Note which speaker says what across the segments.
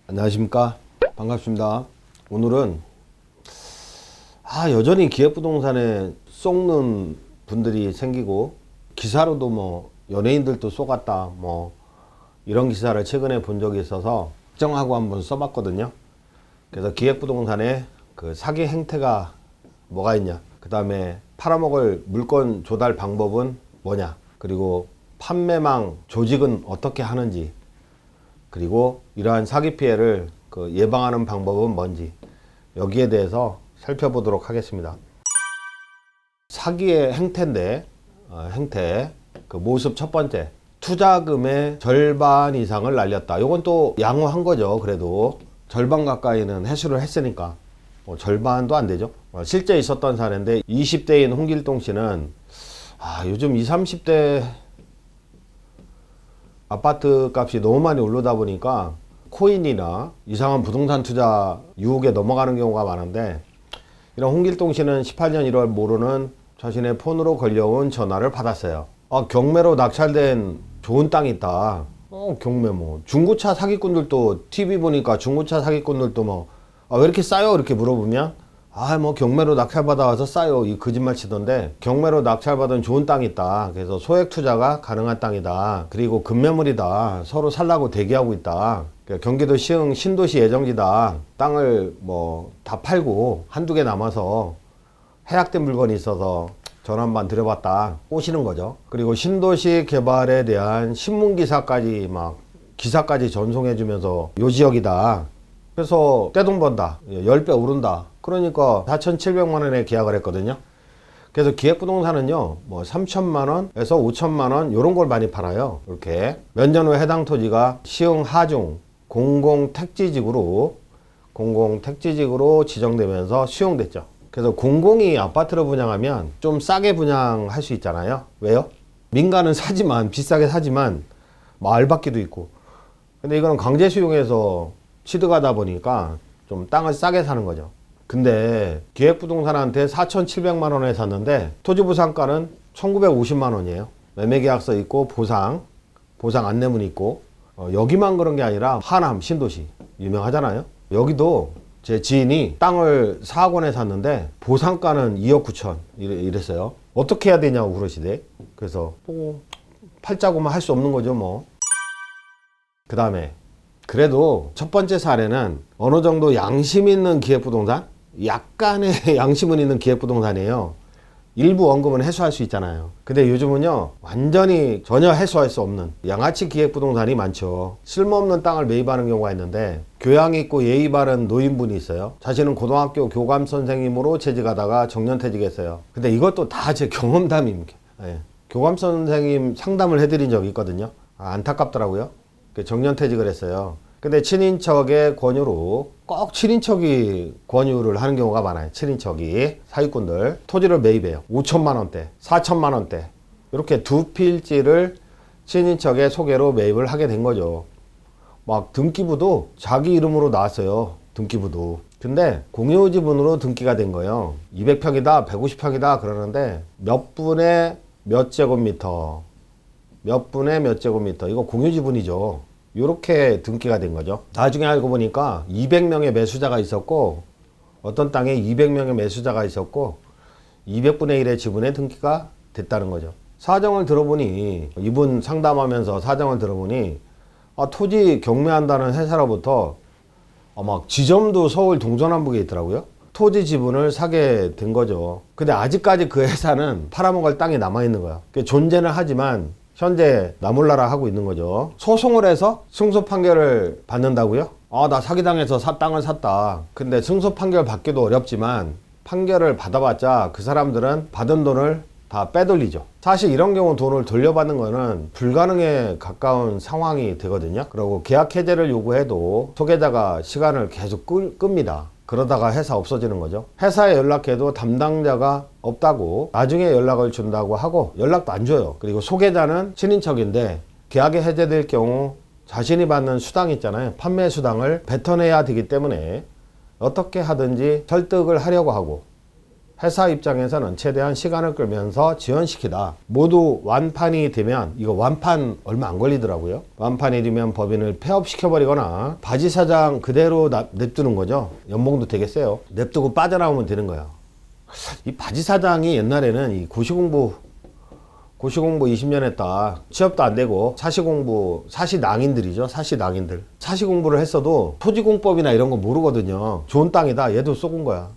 Speaker 1: 안녕하십니까, 반갑습니다. 오늘은 여전히 기획부동산에 속는 분들이 생기고, 기사로도 뭐 연예인들도 쏘갔다 뭐 이런 기사를 최근에 본 적이 있어서 걱정하고 한번 써봤거든요. 그래서 기획부동산에 그 사기 행태가 뭐가 있냐, 그 다음에 팔아먹을 물건 조달 방법은 뭐냐, 그리고 판매망 조직은 어떻게 하는지, 그리고 이러한 사기 피해를 예방하는 방법은 뭔지, 여기에 대해서 살펴보도록 하겠습니다. 사기의 행태인데, 행태 그 모습 첫 번째, 투자금의 절반 이상을 날렸다. 이건 또 양호한 거죠. 그래도 절반 가까이는 회수를 했으니까 절반도 안 되죠. 실제 있었던 사례인데, 20대인 홍길동 씨는 요즘 20, 30대 아파트 값이 너무 많이 오르다 보니까 코인이나 이상한 부동산 투자 유혹에 넘어가는 경우가 많은데, 이런 홍길동 씨는 18년 1월 모르는 자신의 폰으로 걸려온 전화를 받았어요. 경매로 낙찰된 좋은 땅이 있다. 경매 뭐 중고차 사기꾼들도 TV 보니까 중고차 사기꾼들도 왜 이렇게 싸요? 이렇게 물어보면 뭐 경매로 낙찰받아 와서 싸요, 이 거짓말 치던데, 경매로 낙찰받은 좋은 땅이 있다. 그래서 소액 투자가 가능한 땅이다. 그리고 급매물이다. 서로 살라고 대기하고 있다. 경기도 시흥 신도시 예정지다. 땅을 다 팔고 한두 개 남아서 해약된 물건이 있어서 전화 한번 드려봤다. 꼬시는 거죠. 그리고 신도시 개발에 대한 신문기사까지 기사까지 전송해주면서 요 지역이다. 그래서 떼돈 번다. 10배 오른다. 그러니까 4,700만 원에 계약을 했거든요. 그래서 기획부동산은요, 3천만 원에서 5천만 원 요런 걸 많이 팔아요. 이렇게 몇 년 후에 해당 토지가 시흥 하중 공공택지지구로 지정되면서 수용됐죠. 그래서 공공이 아파트를 분양하면 좀 싸게 분양할 수 있잖아요. 왜요? 민간은 사지만, 비싸게 사지만 알박기도 있고. 근데 이거는 강제 수용해서 취득하다 보니까 좀 땅을 싸게 사는 거죠. 근데 기획부동산한테 4,700만 원에 샀는데 토지부상가는 1,950만 원이에요. 매매계약서 있고 보상 안내문 있고. 여기만 그런 게 아니라 하남 신도시 유명하잖아요. 여기도 제 지인이 땅을 4억 원에 샀는데 보상가는 2억 9천 이랬어요. 어떻게 해야 되냐고 그러시대. 그래서 팔자고만 할 수 없는 거죠. 그 다음에 그래도 첫 번째 사례는 어느 정도 양심 있는 기획부동산, 약간의 양심은 있는 기획부동산이에요. 일부 원금은 해소할 수 있잖아요. 근데 요즘은요, 완전히 전혀 해소할 수 없는 양아치 기획부동산이 많죠. 쓸모없는 땅을 매입하는 경우가 있는데, 교양 있고 예의 바른 노인분이 있어요. 자신은 고등학교 교감 선생님으로 재직하다가 정년퇴직했어요. 근데 이것도 다 제 경험담입니다. 교감 선생님 상담을 해드린 적이 있거든요. 안타깝더라고요. 정년퇴직을 했어요. 근데 친인척의 권유로, 꼭 친인척이 권유를 하는 경우가 많아요. 친인척이 사기꾼들 토지를 매입해요. 5천만 원대, 4천만 원대 이렇게 두 필지를 친인척의 소개로 매입을 하게 된 거죠. 등기부도 자기 이름으로 나왔어요. 등기부도. 근데 공유지분으로 등기가 된 거예요. 200평이다 150평이다 그러는데 몇 분의 몇 제곱미터, 이거 공유지분이죠. 요렇게 등기가 된 거죠. 나중에 알고 보니까 200명의 매수자가 있었고, 어떤 땅에 200명의 매수자가 있었고 200분의 1의 지분에 등기가 됐다는 거죠. 사정을 들어보니, 이분 상담하면서 사정을 들어보니 토지 경매한다는 회사로부터 지점도 서울 동서남북에 있더라고요. 토지 지분을 사게 된 거죠. 근데 아직까지 그 회사는 팔아먹을 땅이 남아있는 거야. 존재는 하지만 현재 나몰라라 하고 있는 거죠. 소송을 해서 승소 판결을 받는다고요? 나 사기당해서 땅을 샀다. 근데 승소 판결 받기도 어렵지만 판결을 받아봤자 그 사람들은 받은 돈을 다 빼돌리죠. 사실 이런 경우 돈을 돌려받는 거는 불가능에 가까운 상황이 되거든요. 그리고 계약 해제를 요구해도 소개자가 시간을 계속 끕니다. 그러다가 회사 없어지는 거죠. 회사에 연락해도 담당자가 없다고 나중에 연락을 준다고 하고 연락도 안 줘요. 그리고 소개자는 친인척인데 계약이 해제될 경우 자신이 받는 수당 있잖아요. 판매 수당을 뱉어내야 되기 때문에 어떻게 하든지 설득을 하려고 하고 회사 입장에서는 최대한 시간을 끌면서 지연시키다. 모두 완판이 되면, 이거 완판 얼마 안 걸리더라고요. 완판이 되면 법인을 폐업시켜버리거나 바지 사장 그대로 냅두는 거죠. 연봉도 되게 세요. 냅두고 빠져나오면 되는 거야. 이 바지 사장이 옛날에는 이 고시공부 20년 했다. 취업도 안 되고 사시낭인들이죠. 사시낭인들. 사시공부를 했어도 토지공법이나 이런 거 모르거든요. 좋은 땅이다. 얘도 쏘은 거야.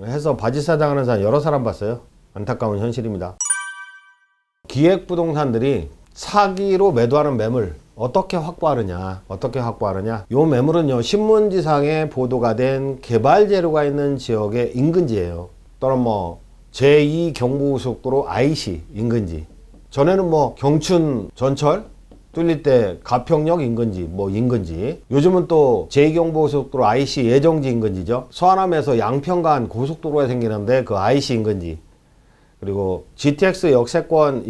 Speaker 1: 해서 바지 사장하는 사람 여러 사람 봤어요. 안타까운 현실입니다. 기획부동산들이 사기로 매도하는 매물 어떻게 확보하느냐? 요 매물은요, 신문지상에 보도가 된 개발 재료가 있는 지역의 인근지예요. 또는 뭐 제2경부고속도로 IC 인근지. 전에는 뭐 경춘 전철 뚫릴 때 가평역 인근지, 인근지. 요즘은 또 제2경부고속도로 IC 예정지 인근지죠. 서안암에서 양평간 고속도로가 생기는데 그 IC 인근지. 그리고 GTX 역세권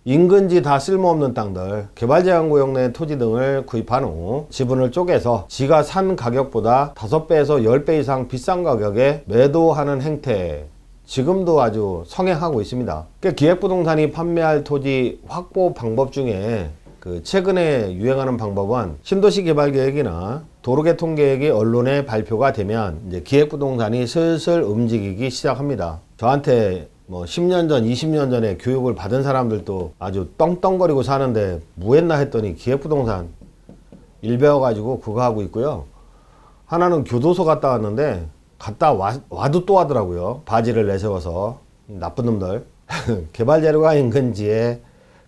Speaker 1: 인근지 다 쓸모없는 땅들, 개발제한구역 내 토지 등을 구입한 후 지분을 쪼개서 지가 산 가격보다 5배에서 10배 이상 비싼 가격에 매도하는 행태, 지금도 아주 성행하고 있습니다. 기획부동산이 판매할 토지 확보 방법 중에 최근에 유행하는 방법은 신도시 개발계획이나 도로개통계획이 언론에 발표가 되면 이제 기획부동산이 슬슬 움직이기 시작합니다. 저한테 10년 전, 20년 전에 교육을 받은 사람들도 아주 떵떵거리고 사는데 뭐 했나 했더니 기획부동산 일 배워가지고 그거 하고 있고요. 하나는 교도소 갔다 왔는데 와도 또 하더라고요. 바지를 내세워서. 나쁜 놈들. 개발 재료가 인근지에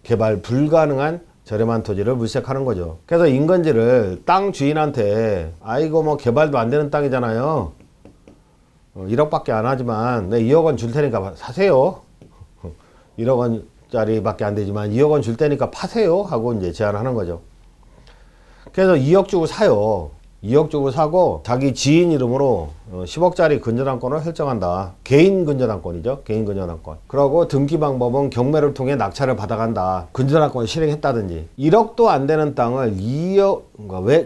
Speaker 1: 개발 불가능한 저렴한 토지를 물색하는 거죠. 그래서 인근지를 땅 주인한테 이거 개발도 안 되는 땅이잖아요. 1억밖에 안 하지만 2억 원 줄 테니까 사세요. 1억 원짜리밖에 안 되지만 2억 원 줄 테니까 파세요 하고 이제 제안하는 거죠. 그래서 2억 주고 사요. 2억 주고 사고 자기 지인 이름으로 10억짜리 근저당권을 설정한다. 개인 근저당권이죠. 개인 근저당권. 그러고 등기 방법은 경매를 통해 낙찰을 받아간다. 근저당권 실행했다든지. 1억도 안 되는 땅을 2억,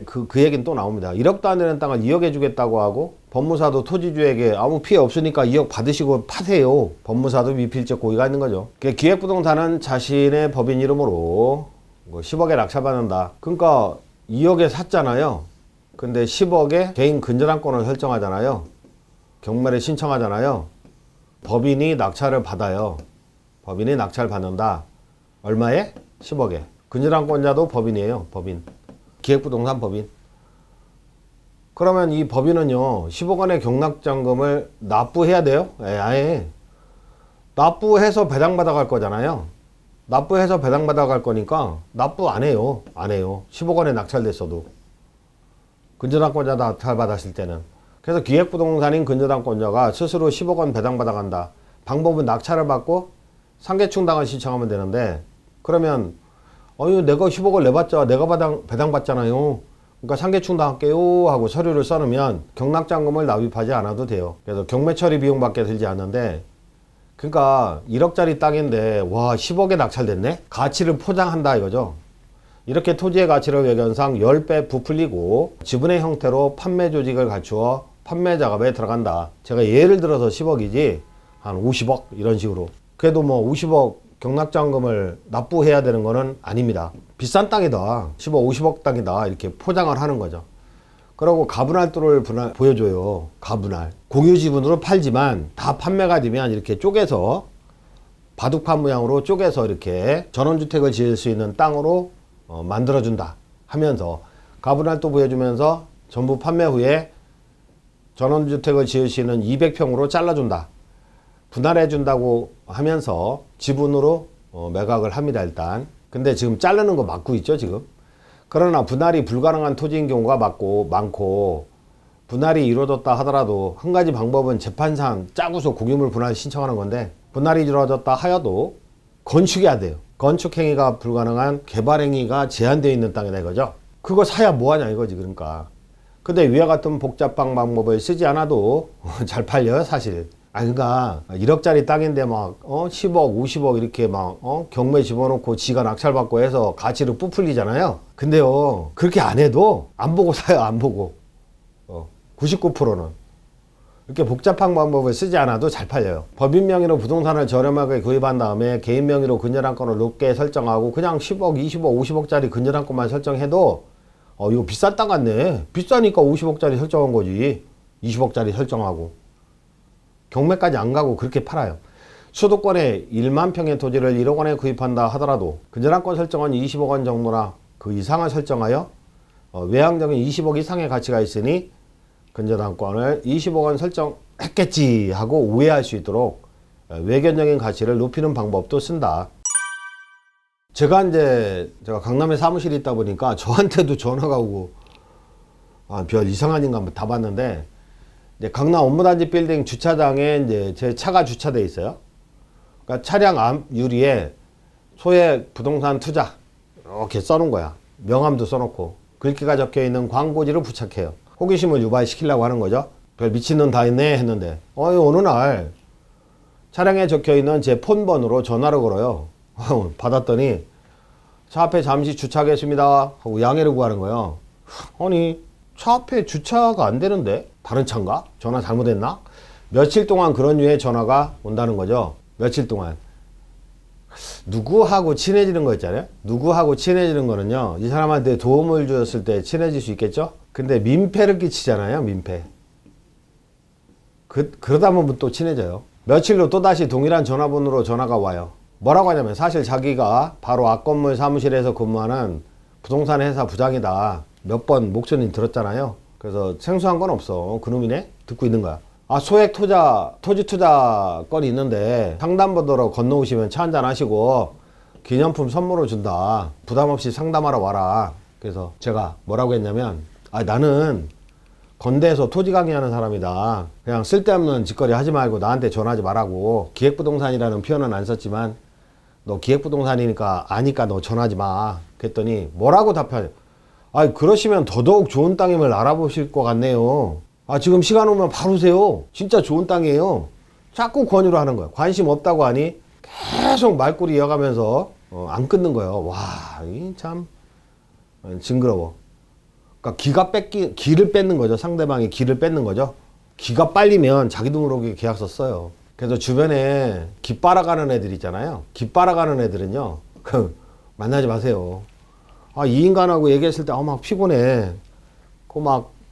Speaker 1: 그 얘기는 또 나옵니다. 1억도 안 되는 땅을 2억에 주겠다고 하고 법무사도 토지주에게 아무 피해 없으니까 2억 받으시고 파세요. 법무사도 미필적 고의가 있는 거죠. 기획부동산은 자신의 법인 이름으로 10억에 낙찰받는다. 그러니까 2억에 샀잖아요. 근데 10억에 개인 근저당권을 설정하잖아요. 경매를 신청하잖아요. 법인이 낙찰을 받아요. 법인이 낙찰 받는다. 얼마에? 10억에. 근저당권자도 법인이에요. 법인. 기획부동산 법인. 그러면 이 법인은요, 10억 원의 경락장금을 납부해야 돼요? 아예. 납부해서 배당받아 갈 거잖아요. 납부해서 배당받아 갈 거니까 납부 안 해요. 10억 원에 낙찰됐어도. 근저당권자 낙찰받았을 때는. 그래서 기획부동산인 근저당권자가 스스로 10억 원 배당받아 간다. 방법은 낙찰을 받고 상계충당을 신청하면 되는데, 그러면 내가 10억을 내봤자 내가 배당받잖아요. 그러니까 상계충당 할게요 하고 서류를 써놓으면 경락장금을 납입하지 않아도 돼요. 그래서 경매처리 비용밖에 들지 않는데, 그러니까 1억짜리 땅인데 10억에 낙찰됐네? 가치를 포장한다 이거죠. 이렇게 토지의 가치를 외견상 10배 부풀리고 지분의 형태로 판매 조직을 갖추어 판매 작업에 들어간다. 제가 예를 들어서 10억이지 한 50억 이런 식으로. 그래도 50억 경락장금을 납부해야 되는 거는 아닙니다. 비싼 땅이다. 10억, 50억 땅이다. 이렇게 포장을 하는 거죠. 그리고 가분할도를 보여줘요. 가분할. 공유 지분으로 팔지만 다 판매가 되면 이렇게 쪼개서 바둑판 모양으로 쪼개서 이렇게 전원주택을 지을 수 있는 땅으로 만들어준다 하면서 가분할도 보여주면서 전부 판매 후에 전원주택을 지을 수 있는 200평으로 잘라준다. 분할해준다고 하면서 지분으로 매각을 합니다. 일단. 근데 지금 자르는 거 막고 있죠 지금. 그러나 분할이 불가능한 토지인 경우가 많고 분할이 이루어졌다 하더라도 한 가지 방법은 재판상 짜고서 공유물 분할 신청하는 건데, 분할이 이루어졌다 하여도 건축이 안 돼요. 건축행위가 불가능한 개발행위가 제한되어 있는 땅이다 이거죠. 그거 사야 뭐하냐 이거지. 그러니까. 근데 위와 같은 복잡한 방법을 쓰지 않아도 잘 팔려요 사실. 그러니까 1억짜리 땅인데 10억 50억 이렇게 경매 집어넣고 지가 낙찰받고 해서 가치를 부풀리잖아요. 근데요 그렇게 안 해도 안 보고 사요. 안 보고. 99%는 이렇게 복잡한 방법을 쓰지 않아도 잘 팔려요. 법인 명의로 부동산을 저렴하게 구입한 다음에 개인 명의로 근저당권을 높게 설정하고 그냥 10억, 20억, 50억짜리 근저당권만 설정해도 이거 비싼 땅 같네. 비싸니까 50억짜리 설정한 거지. 20억짜리 설정하고 경매까지 안 가고 그렇게 팔아요. 수도권에 1만 평의 토지를 1억 원에 구입한다 하더라도 근저당권 설정은 20억 원 정도나 그 이상을 설정하여 외향적인 20억 이상의 가치가 있으니 근저당권을 20억 원 설정했겠지 하고 오해할 수 있도록 외견적인 가치를 높이는 방법도 쓴다. 제가 강남에 사무실이 있다 보니까 저한테도 전화가 오고 별 이상한 인간 다 봤는데, 이제 강남 업무단지 빌딩 주차장에 이제 제 차가 주차돼 있어요. 그러니까 차량 앞 유리에 소액 부동산 투자 이렇게 써놓은 거야. 명함도 써놓고 글귀가 적혀있는 광고지를 부착해요. 호기심을 유발시키려고 하는 거죠. 별 미친놈 다 있네 했는데 어느 날 차량에 적혀있는 제 폰번호로 전화를 걸어요. 받았더니 차 앞에 잠시 주차하겠습니다 하고 양해를 구하는 거예요. 아니 차 앞에 주차가 안 되는데 다른 차인가? 전화 잘못했나? 며칠 동안 그런 류의 전화가 온다는 거죠. 며칠 동안. 누구하고 친해지는 거 있잖아요. 누구하고 친해지는 거는요, 이 사람한테 도움을 주었을 때 친해질 수 있겠죠. 근데 민폐를 끼치잖아요. 민폐. 그러다 보면 또 친해져요. 며칠로 또다시 동일한 전화번호로 전화가 와요. 뭐라고 하냐면 사실 자기가 바로 앞 건물 사무실에서 근무하는 부동산 회사 부장이다. 몇 번 목소리 들었잖아요. 그래서 생소한 건 없어. 그놈이네? 듣고 있는 거야. 소액 토지 투자 건이 있는데 상담받으러 건너오시면 차 한잔 하시고 기념품 선물로 준다. 부담 없이 상담하러 와라. 그래서 제가 뭐라고 했냐면 나는 건대에서 토지 강의하는 사람이다. 그냥 쓸데없는 짓거리 하지 말고 나한테 전화하지 말라고. 기획부동산이라는 표현은 안 썼지만 너 기획부동산이니까 아니까 너 전화하지 마. 그랬더니 뭐라고 답하냐. 그러시면 더더욱 좋은 땅임을 알아보실 것 같네요. 지금 시간 오면 바로 오세요. 진짜 좋은 땅이에요. 자꾸 권유를 하는 거야. 관심 없다고 하니 계속 말꼬리 이어가면서 안 끊는 거예요. 와, 이 참 징그러워. 그러니까 기를 뺏는 거죠. 상대방이 기를 뺏는 거죠. 기가 빨리면 자기 돈으로 계약서 써요. 그래서 주변에 기 빨아가는 애들 있잖아요. 기 빨아가는 애들은요, 만나지 마세요. 이 인간하고 얘기했을 때 막 피곤해.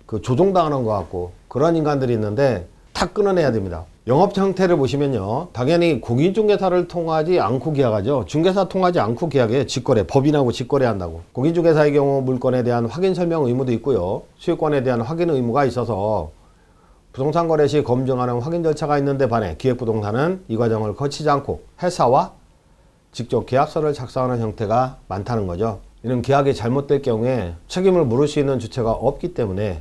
Speaker 1: 그 조종당하는 것 같고 그런 인간들이 있는데 탁 끊어내야 됩니다. 영업 형태를 보시면요, 당연히 공인중개사를 통하지 않고 계약하죠. 중개사 통하지 않고 계약해요. 직거래, 법인하고 직거래 한다고. 공인중개사의 경우 물건에 대한 확인 설명 의무도 있고요, 수익권에 대한 확인 의무가 있어서 부동산 거래 시 검증하는 확인 절차가 있는데 반해 기획부동산은 이 과정을 거치지 않고 회사와 직접 계약서를 작성하는 형태가 많다는 거죠. 이런 계약이 잘못될 경우에 책임을 물을 수 있는 주체가 없기 때문에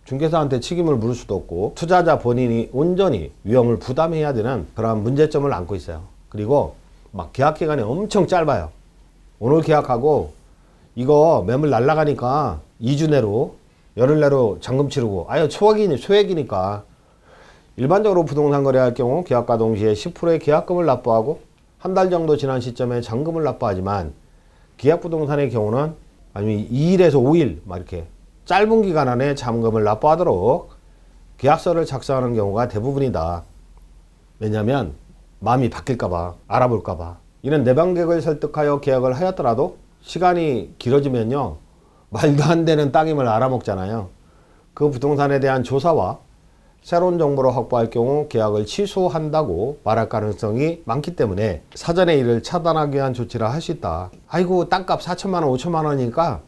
Speaker 1: 중개사한테 책임을 물을 수도 없고 투자자 본인이 온전히 위험을 부담해야 되는 그런 문제점을 안고 있어요. 그리고 막 계약 기간이 엄청 짧아요. 오늘 계약하고 이거 매물 날라가니까 2주 내로 열흘 내로 잔금 치르고 소액이니까 일반적으로 부동산 거래할 경우 계약과 동시에 10%의 계약금을 납부하고 한 달 정도 지난 시점에 잔금을 납부하지만 기획부동산의 경우는 아니면 2일에서 5일 막 이렇게 짧은 기간 안에 잔금을 납부하도록 계약서를 작성하는 경우가 대부분이다. 왜냐하면 마음이 바뀔까봐, 알아볼까봐. 이런 내방객을 설득하여 계약을 하였더라도 시간이 길어지면요, 말도 안 되는 땅임을 알아먹잖아요. 그 부동산에 대한 조사와 새로운 정보를 확보할 경우 계약을 취소한다고 말할 가능성이 많기 때문에 사전에 이를 차단하기 위한 조치를 할 수 있다. 땅값 4천만 원, 5천만 원이니까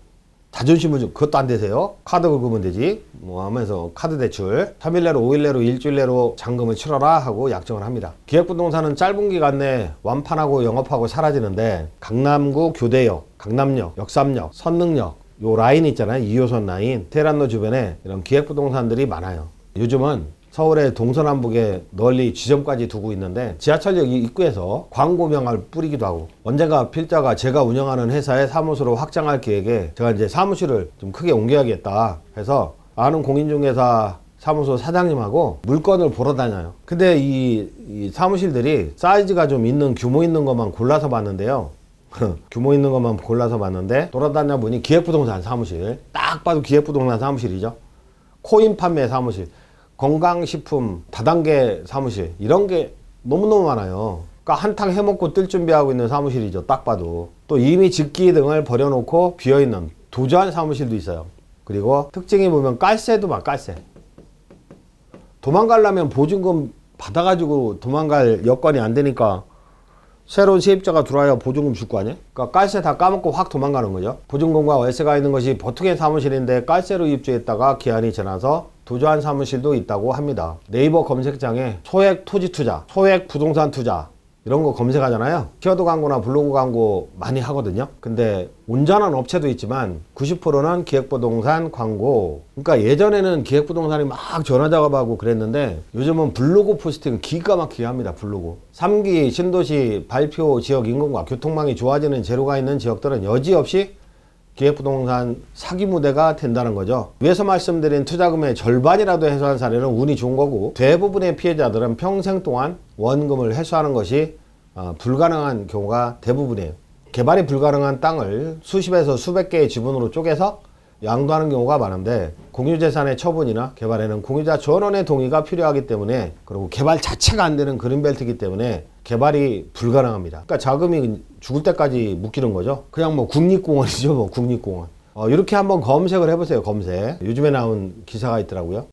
Speaker 1: 자존심을 좀, 그것도 안 되세요? 카드 긁으면 되지 하면서 카드 대출 3일 내로 5일 내로 일주일 내로 잔금을 치러라 하고 약정을 합니다. 기획부동산은 짧은 기간 내에 완판하고 영업하고 사라지는데 강남구 교대역, 강남역, 역삼역, 선능역 요 라인 있잖아요. 2호선 라인, 테란로 주변에 이런 기획부동산들이 많아요. 요즘은 서울의 동서남북에 널리 지점까지 두고 있는데 지하철역 입구에서 광고명을 뿌리기도 하고, 언젠가 필자가 제가 운영하는 회사의 사무소로 확장할 계획에 제가 이제 사무실을 좀 크게 옮겨야겠다 해서 아는 공인중개사 사무소 사장님하고 물건을 보러 다녀요. 근데 이 사무실들이 사이즈가 좀 있는, 규모 있는 것만 골라서 봤는데요. 규모 있는 것만 골라서 봤는데 돌아다녀 보니 기획부동산 사무실, 딱 봐도 기획부동산 사무실이죠. 코인 판매 사무실. 건강식품 다단계 사무실 이런 게 너무너무 많아요. 그러니까 한탕 해먹고 뜰 준비하고 있는 사무실이죠. 딱 봐도. 또 이미 직기 등을 버려놓고 비어있는 도주한 사무실도 있어요. 그리고 특징이 보면 깔세도 막 깔세. 도망가려면 보증금 받아가지고 도망갈 여건이 안 되니까 새로운 세입자가 들어와야 보증금 줄 거 아니에요? 그러니까 깔세 다 까먹고 확 도망가는 거죠. 보증금과 월세가 있는 것이 보통의 사무실인데 깔세로 입주했다가 기한이 지나서 도주한 사무실도 있다고 합니다. 네이버 검색창에 소액 토지 투자, 소액 부동산 투자 이런 거 검색하잖아요. 키워드 광고나 블로그 광고 많이 하거든요. 근데 온전한 업체도 있지만 90%는 기획부동산 광고. 그러니까 예전에는 기획부동산이 막 전화 작업하고 그랬는데 요즘은 블로그 포스팅 기가 막히게 합니다. 블로그. 3기 신도시 발표 지역 인근과 교통망이 좋아지는 재료가 있는 지역들은 여지없이 기획부동산 사기 무대가 된다는 거죠. 위에서 말씀드린 투자금의 절반이라도 회수한 사례는 운이 좋은 거고, 대부분의 피해자들은 평생 동안 원금을 회수하는 것이 불가능한 경우가 대부분이에요. 개발이 불가능한 땅을 수십에서 수백 개의 지분으로 쪼개서 양도하는 경우가 많은데, 공유재산의 처분이나 개발에는 공유자 전원의 동의가 필요하기 때문에, 그리고 개발 자체가 안 되는 그린벨트이기 때문에 개발이 불가능합니다. 그러니까 자금이 죽을 때까지 묶이는 거죠. 그냥 뭐 국립공원이죠. 뭐 국립공원. 이렇게 한번 검색을 해보세요. 검색. 요즘에 나온 기사가 있더라고요.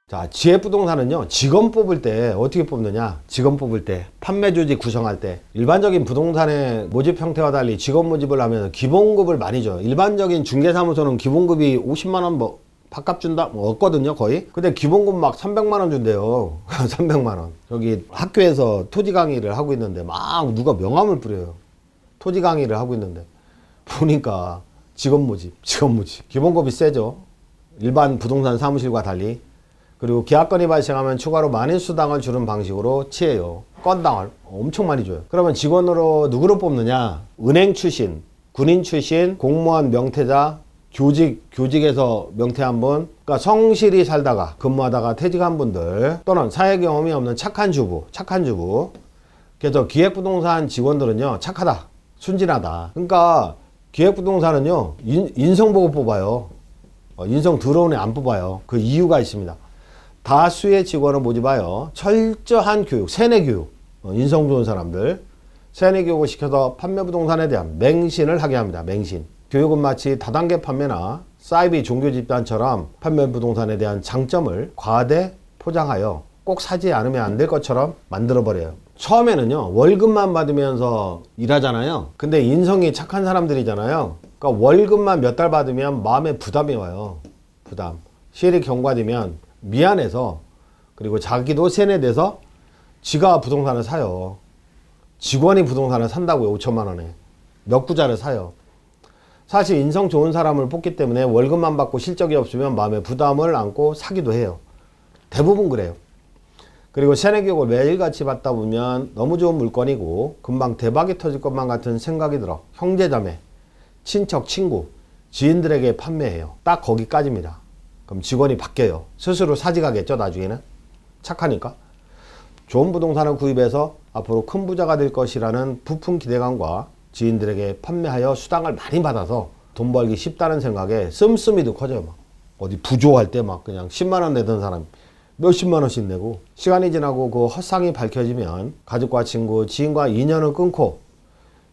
Speaker 1: 자, 지혜부동산은요, 직원 뽑을 때 어떻게 뽑느냐? 직원 뽑을 때, 판매 조직 구성할 때, 일반적인 부동산의 모집 형태와 달리 직원 모집을 하면 기본급을 많이 줘요. 일반적인 중개사무소는 기본급이 50만원 뭐 밥값 준다? 뭐 없거든요, 거의. 근데 기본급 막 300만원 준대요. 300만원. 저기 학교에서 토지 강의를 하고 있는데 막 누가 명함을 뿌려요. 토지 강의를 하고 있는데. 보니까 직원 모집. 기본급이 세죠. 일반 부동산 사무실과 달리. 그리고 계약건이 발생하면 추가로 많은 수당을 주는 방식으로 취해요. 건당을 엄청 많이 줘요. 그러면 직원으로 누구를 뽑느냐? 은행 출신, 군인 출신, 공무원 명퇴자, 교직에서 명퇴한 분, 그러니까 성실히 살다가 근무하다가 퇴직한 분들, 또는 사회 경험이 없는 착한 주부. 그래서 기획부동산 직원들은요, 착하다, 순진하다. 그러니까 기획부동산은요, 인성 보고 뽑아요. 인성 더러운 애 안 뽑아요. 그 이유가 있습니다. 다수의 직원을 모집하여 철저한 교육, 세뇌 교육, 인성 좋은 사람들 세뇌 교육을 시켜서 판매 부동산에 대한 맹신을 하게 합니다. 맹신. 교육은 마치 다단계 판매나 사이비 종교 집단처럼 판매 부동산에 대한 장점을 과대 포장하여 꼭 사지 않으면 안 될 것처럼 만들어 버려요. 처음에는요, 월급만 받으면서 일하잖아요. 근데 인성이 착한 사람들이잖아요. 그러니까 월급만 몇 달 받으면 마음에 부담이 와요. 부담. 실이 경과되면 미안해서, 그리고 자기도 세뇌돼서 지가 부동산을 사요. 직원이 부동산을 산다고요. 5천만 원에 몇 구자를 사요. 사실 인성 좋은 사람을 뽑기 때문에 월급만 받고 실적이 없으면 마음에 부담을 안고 사기도 해요. 대부분 그래요. 그리고 세뇌 교육을 매일같이 받다 보면 너무 좋은 물건이고 금방 대박이 터질 것만 같은 생각이 들어 형제자매, 친척, 친구, 지인들에게 판매해요. 딱 거기까지입니다. 그럼 직원이 바뀌어요. 스스로 사직하겠죠, 나중에는. 착하니까. 좋은 부동산을 구입해서 앞으로 큰 부자가 될 것이라는 부푼 기대감과 지인들에게 판매하여 수당을 많이 받아서 돈 벌기 쉽다는 생각에 씀씀이도 커져요. 막 어디 부조할 때 막 그냥 10만원 내던 사람 몇십만원씩 내고, 시간이 지나고 그 헛상이 밝혀지면 가족과 친구, 지인과 인연을 끊고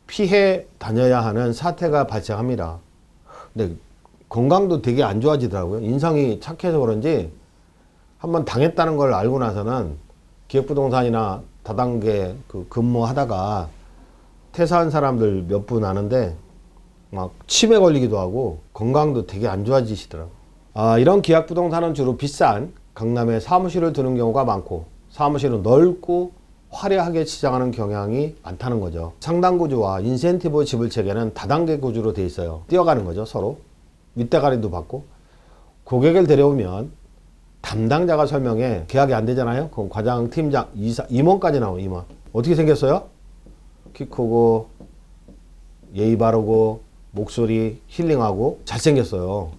Speaker 1: 피해 다녀야 하는 사태가 발생합니다. 근데 건강도 되게 안 좋아지더라고요. 인성이 착해서 그런지 한번 당했다는 걸 알고 나서는 기획부동산이나 다단계 근무하다가 퇴사한 사람들 몇 분 아는데 막 치매 걸리기도 하고 건강도 되게 안 좋아지시더라고요. 이런 기획부동산은 주로 비싼 강남에 사무실을 두는 경우가 많고, 사무실은 넓고 화려하게 치장하는 경향이 많다는 거죠. 상당 구조와 인센티브 지불 체계는 다단계 구조로 돼 있어요. 뛰어가는 거죠, 서로. 윗대가리도 받고. 고객을 데려오면 담당자가 설명해. 계약이 안 되잖아요. 그럼 과장, 팀장, 이사, 임원까지 나와요. 임원. 어떻게 생겼어요? 키 크고 예의 바르고 목소리 힐링하고 잘생겼어요.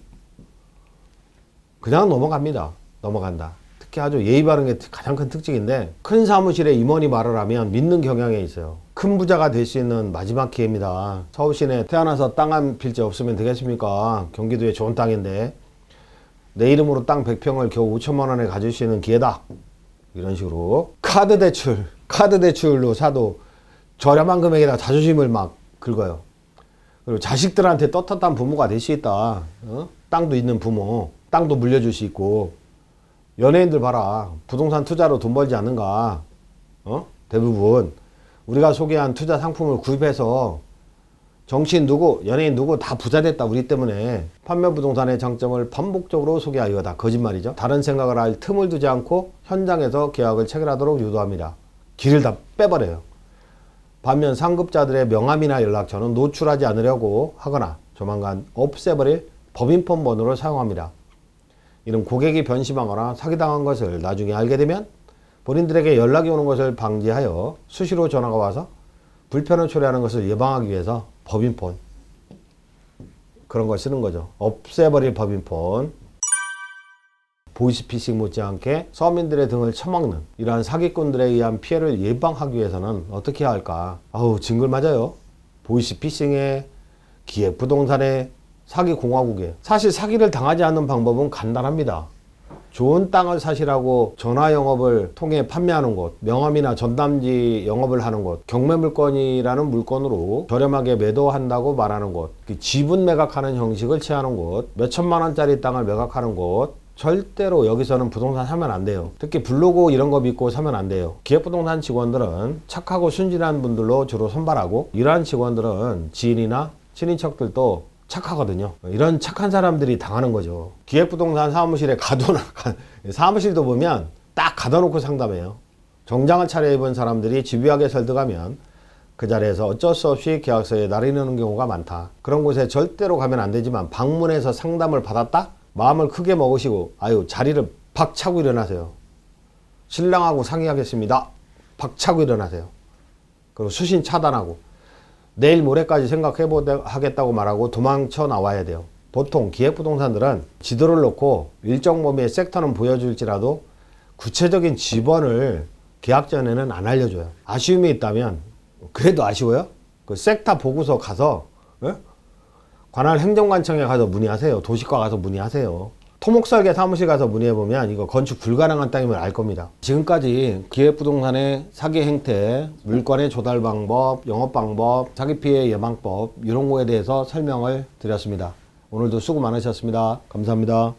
Speaker 1: 그냥 넘어간다. 특히 아주 예의 바른 게 가장 큰 특징인데, 큰 사무실에 임원이 말을 하면 믿는 경향에 있어요. 큰 부자가 될 수 있는 마지막 기회입니다. 서울시내 태어나서 땅 한 필지 없으면 되겠습니까? 경기도에 좋은 땅인데. 내 이름으로 땅 100평을 겨우 5천만 원에 가질 수 있는 기회다. 이런 식으로 카드 대출로 사도 저렴한 금액에다 자존심을 막 긁어요. 그리고 자식들한테 떳떳한 부모가 될 수 있다. 땅도 있는 부모, 땅도 물려줄 수 있고. 연예인들 봐라, 부동산 투자로 돈 벌지 않는가. 대부분 우리가 소개한 투자 상품을 구입해서 정치인 누구, 연예인 누구 다 부자 됐다 우리 때문에. 판매 부동산의 장점을 반복적으로 소개하여 다 거짓말이죠. 다른 생각을 할 틈을 두지 않고 현장에서 계약을 체결하도록 유도합니다. 길을 다 빼버려요. 반면 상급자들의 명함이나 연락처는 노출하지 않으려고 하거나 조만간 없애버릴 법인폰 번호를 사용합니다. 이는 고객이 변심하거나 사기당한 것을 나중에 알게 되면 본인들에게 연락이 오는 것을 방지하여 수시로 전화가 와서 불편을 초래하는 것을 예방하기 위해서 법인폰, 그런 걸 쓰는 거죠. 없애버릴 법인폰. 보이스피싱 못지않게 서민들의 등을 쳐먹는 이러한 사기꾼들에 의한 피해를 예방하기 위해서는 어떻게 해야 할까? 아우, 징글 맞아요. 보이스피싱에, 기획부동산에, 사기공화국에. 사실 사기를 당하지 않는 방법은 간단합니다. 좋은 땅을 사시라고 전화 영업을 통해 판매하는 곳, 명함이나 전담지 영업을 하는 곳, 경매물건이라는 물건으로 저렴하게 매도한다고 말하는 곳, 지분 매각하는 형식을 취하는 곳, 몇천만 원짜리 땅을 매각하는 곳, 절대로 여기서는 부동산 사면 안 돼요. 특히 블로그 이런 거 믿고 사면 안 돼요. 기획부동산 직원들은 착하고 순진한 분들로 주로 선발하고, 이러한 직원들은 지인이나 친인척들도 착하거든요. 이런 착한 사람들이 당하는 거죠. 기획부동산 사무실에 사무실도 보면 딱 가둬놓고 상담해요. 정장을 차려입은 사람들이 집요하게 설득하면 그 자리에서 어쩔 수 없이 계약서에 날이 넣는 경우가 많다. 그런 곳에 절대로 가면 안 되지만 방문해서 상담을 받았다? 마음을 크게 먹으시고 자리를 박 차고 일어나세요. 신랑하고 상의하겠습니다. 박 차고 일어나세요. 그리고 수신 차단하고 내일 모레까지 생각하겠다고 말하고 도망쳐 나와야 돼요. 보통 기획부동산들은 지도를 놓고 일정 범위의 섹터는 보여줄지라도 구체적인 지번을 계약 전에는 안 알려줘요. 아쉬움이 있다면, 그래도 아쉬워요? 그 섹터 보고서 가서 관할 행정관청에 가서 문의하세요. 도시과 가서 문의하세요. 토목설계 사무실 가서 문의해보면 이거 건축 불가능한 땅임을 알 겁니다. 지금까지 기획부동산의 사기 행태, 물건의 조달 방법, 영업 방법, 사기 피해 예방법 이런 거에 대해서 설명을 드렸습니다. 오늘도 수고 많으셨습니다. 감사합니다.